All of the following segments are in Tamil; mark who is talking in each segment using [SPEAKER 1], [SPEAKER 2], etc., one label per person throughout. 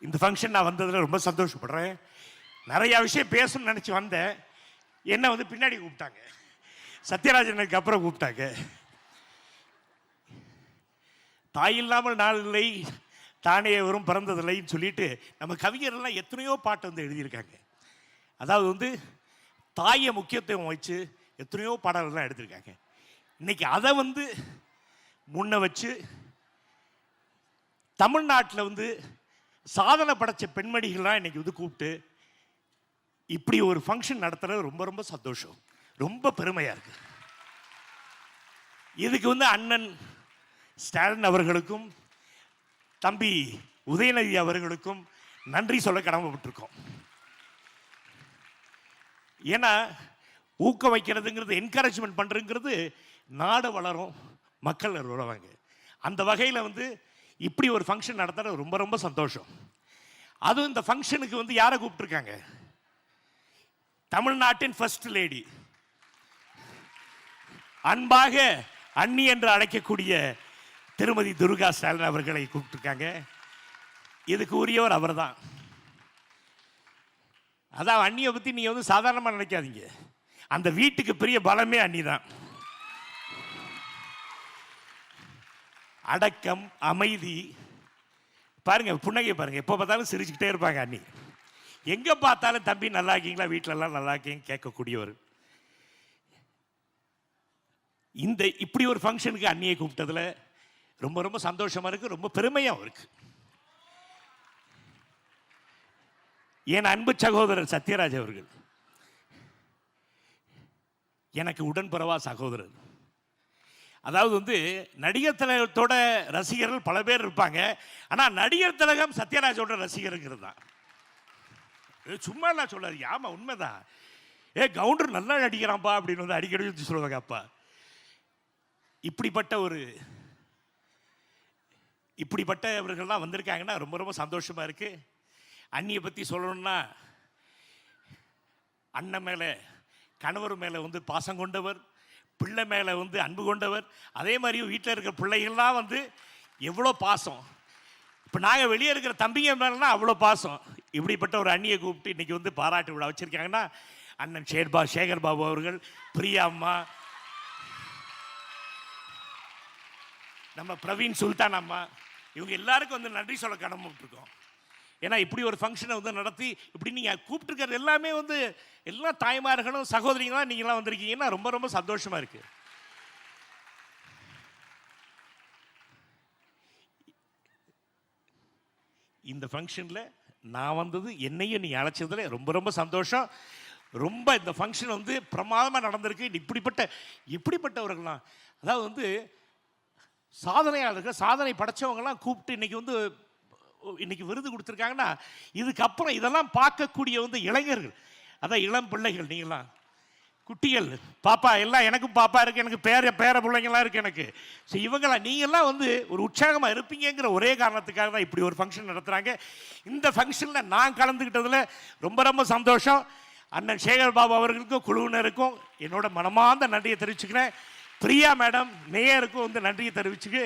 [SPEAKER 1] இந்த ஃபங்க்ஷன் நான் வந்ததில் ரொம்ப சந்தோஷப்படுறேன். நிறையா விஷயம் பேசணும்னு நினச்சி வந்தேன். என்னை வந்து பின்னாடி கூப்பிட்டாங்க, சத்யராஜனுக்கு அப்புறம் கூப்பிட்டாங்க. தாய் இல்லாமல் நாள் இல்லை, தானே வரும் பிறந்ததில்லைன்னு சொல்லிட்டு நம்ம கவிஞர்கள்லாம் எத்தனையோ பாட்டு வந்து எழுதியிருக்காங்க. அதாவது வந்து தாயை முக்கியத்துவம் வச்சு எத்தனையோ பாடல்கள்லாம் எடுத்திருக்காங்க. இன்னைக்கு அதை வந்து முன்ன வச்சு தமிழ்நாட்டில் வந்து சாதனை படைச்ச பெண்மணிகள்லாம் இன்னைக்கு வந்து கூப்பிட்டு இப்படி ஒரு ஃபங்க்ஷன் நடத்துறது ரொம்ப ரொம்ப சந்தோஷம், ரொம்ப பெருமையாக இருக்கு. இதுக்கு வந்து அண்ணன் ஸ்டாலின் அவர்களுக்கும் தம்பி உதயநிதி அவர்களுக்கும் நன்றி சொல்ல கடமைப்பட்டிருக்கோம். ஏன்னா ஊக்கம் வைக்கிறதுங்கிறது, என்கரேஜ்மெண்ட் பண்ணுறதுங்கிறது நாடு வளரும், மக்கள் வருவாங்க. அந்த வகையில் வந்து இப்படி ஒரு ஃபங்க்ஷன் நடத்துறது ரொம்ப ரொம்ப சந்தோஷம். அதுவும் இந்த ஃபங்க்ஷனுக்கு வந்து யாரை கூப்பிட்டுருக்காங்க? தமிழ்நாட்டின் ஃபர்ஸ்ட் லேடி, அன்பாக அண்ணி என்று அழைக்கக்கூடிய திருமதி துர்கா ஸ்டாலின் அவர்களை கூப்பிட்டுருக்காங்க. இதுக்கு உரியவர் அவர் தான். அதான் அண்ணியை பற்றி நீங்கள் வந்து சாதாரணமாக நினைக்காதீங்க. அந்த வீட்டுக்கு பெரிய பலமே அண்ணி தான். அடக்கம், அமைதி, பாருங்க, புன்னகை பாருங்க, எப்போ பார்த்தாலும் சிரிச்சுக்கிட்டே இருப்பாங்க அண்ணி. எங்கே பார்த்தாலும் தம்பி நல்லா இருக்கீங்களா, வீட்டிலலாம் நல்லா இருக்கீங்க கேட்கக்கூடியவர். இந்த இப்படி ஒரு ஃபங்க்ஷனுக்கு அண்ணியை கூப்பிட்டதில் ரொம்ப ரொம்ப சந்தோஷமா இருக்கு, ரொம்ப பெருமையாக இருக்கு. என் அன்பு சகோதரர் சத்யராஜ் அவர்கள் எனக்கு உடன்பிறவா சகோதரர். அதாவது வந்து நடிகர் திலகத்தோட ரசிகர்கள் பல பேர் இருப்பாங்க, ஆனால் நடிகர் திலகம் சத்யராஜோட ரசிகருங்கிறது தான். சும்மா எல்லாம் சொல்லாதீங்க, ஆமாம் உண்மைதான். கவுண்டர் நல்லா நடிக்கிறான்ப்பா அப்படின்னு வந்து அடிக்கடி சொல்லுவாங்க அப்பா. இப்படிப்பட்டவர்கள்லாம் வந்திருக்காங்கன்னா ரொம்ப ரொம்ப சந்தோஷமா இருக்கு. அண்ணியை பற்றி சொல்லணும்னா, அண்ணன் மேலே, கணவர் மேலே வந்து பாசம் கொண்டவர், பிள்ளை மேலே வந்து அன்பு கொண்டவர். அதே மாதிரி வீட்டில் இருக்கிற பிள்ளைகள்லாம் வந்து எவ்வளோ பாசம். இப்போ நாங்கள் வெளியே இருக்கிற தம்பிங்க மேலேனா அவ்வளோ பாசம். இப்படிப்பட்ட ஒரு அண்ணியை கூப்பிட்டு இன்றைக்கி வந்து பாராட்டு விழா வச்சுருக்காங்கன்னா, அண்ணன் சேகர் பாபு அவர்கள், பிரியா அம்மா, நம்ம பிரவீன் சுல்தான் அம்மா, இவங்க எல்லாருக்கும் வந்து நன்றி சொல்ல கடமைப்பட்டிருக்கோம். ஏன்னா இப்படி ஒரு ஃபங்க்ஷனை வந்து நடத்தி இப்படி நீங்கள் கூப்பிட்டுருக்கிறது எல்லாமே வந்து எல்லா தாய்மார்களும் சகோதரிங்களாம் நீங்களாம் வந்திருக்கீங்கன்னா ரொம்ப ரொம்ப சந்தோஷமாக இருக்குது. இந்த ஃபங்க்ஷனில் நான் வந்தது, என்னையும் நீங்கள் அழைச்சதுல ரொம்ப ரொம்ப சந்தோஷம். ரொம்ப இந்த ஃபங்க்ஷன் வந்து பிரமாதமாக நடந்திருக்கு. இப்படிப்பட்டவர்கள்லாம், அதாவது வந்து சாதனையாளர்கள், சாதனை படைச்சவங்கலாம் கூப்பிட்டு இன்னைக்கு விருது கொடுத்துருக்காங்கன்னா, இதுக்கப்புறம் இதெல்லாம் பார்க்கக்கூடிய வந்து இளைஞர்கள், அதான் இளம் பிள்ளைகள், நீங்களாம் குட்டிகள், பாப்பா எல்லாம், எனக்கும் பாப்பா இருக்குது, எனக்கு பேர பிள்ளைங்களாம் இருக்குது எனக்கு. ஸோ இவங்களாம் நீங்கள்லாம் வந்து ஒரு உற்சாகமாக இருப்பீங்கிற ஒரே காரணத்துக்காக தான் இப்படி ஒரு ஃபங்க்ஷன் நடத்துகிறாங்க. இந்த ஃபங்க்ஷனில் நான் கலந்துக்கிட்டதில் ரொம்ப ரொம்ப சந்தோஷம். அண்ணன் சேகர் பாபு அவர்களுக்கும் குழுவினருக்கும் என்னோட மனமார்ந்த நன்றியை தெரிவிச்சுக்கிறேன். பிரியா மேடம், மேயருக்கும் வந்து நன்றியை தெரிவிச்சுக்கு.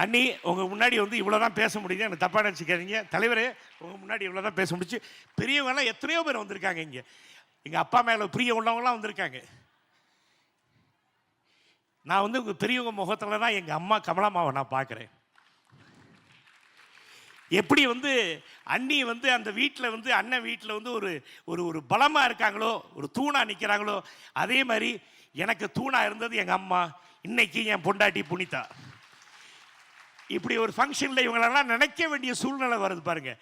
[SPEAKER 1] அண்ணி, உங்கள் முன்னாடி வந்து இவ்வளோ தான் பேச முடியுது, எனக்கு தப்பாக நினச்சிக்காதீங்க. தலைவரே, உங்கள் முன்னாடி இவ்வளோ தான் பேச முடிச்சு. பெரியவங்களாம் எத்தனையோ பேர் வந்திருக்காங்க இங்கே. எங்கள் அப்பா மேலே பிரிய உள்ளவங்களாம் வந்திருக்காங்க. நான் வந்து உங்கள் பெரியவங்க முகத்தில் தான் எங்கள் அம்மா கமலாமாவை நான் பார்க்குறேன். எப்படி வந்து அண்ணி வந்து அந்த வீட்டில் வந்து, அண்ணன் வீட்டில் வந்து ஒரு பலமாக இருக்காங்களோ, ஒரு தூணாக நிற்கிறாங்களோ, அதே மாதிரி எனக்கு தூணாக இருந்தது எங்கள் அம்மா, இன்னைக்கு என் பொண்டாட்டி புனிதா. இப்படி ஒரு ஃபங்க்ஷனில் இவங்களெல்லாம் நினைக்க வேண்டிய சூழ்நிலை வருது பாருங்க.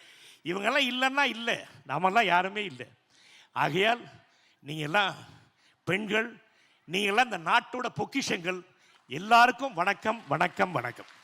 [SPEAKER 1] இவங்கெல்லாம் இல்லைன்னா இல்லை, நாமெல்லாம் யாருமே இல்லை. ஆகையால் நீங்கள்லாம் பெண்கள், நீங்கள்லாம் இந்த நாட்டோட பொக்கிஷங்கள். எல்லாருக்கும் வணக்கம், வணக்கம், வணக்கம்.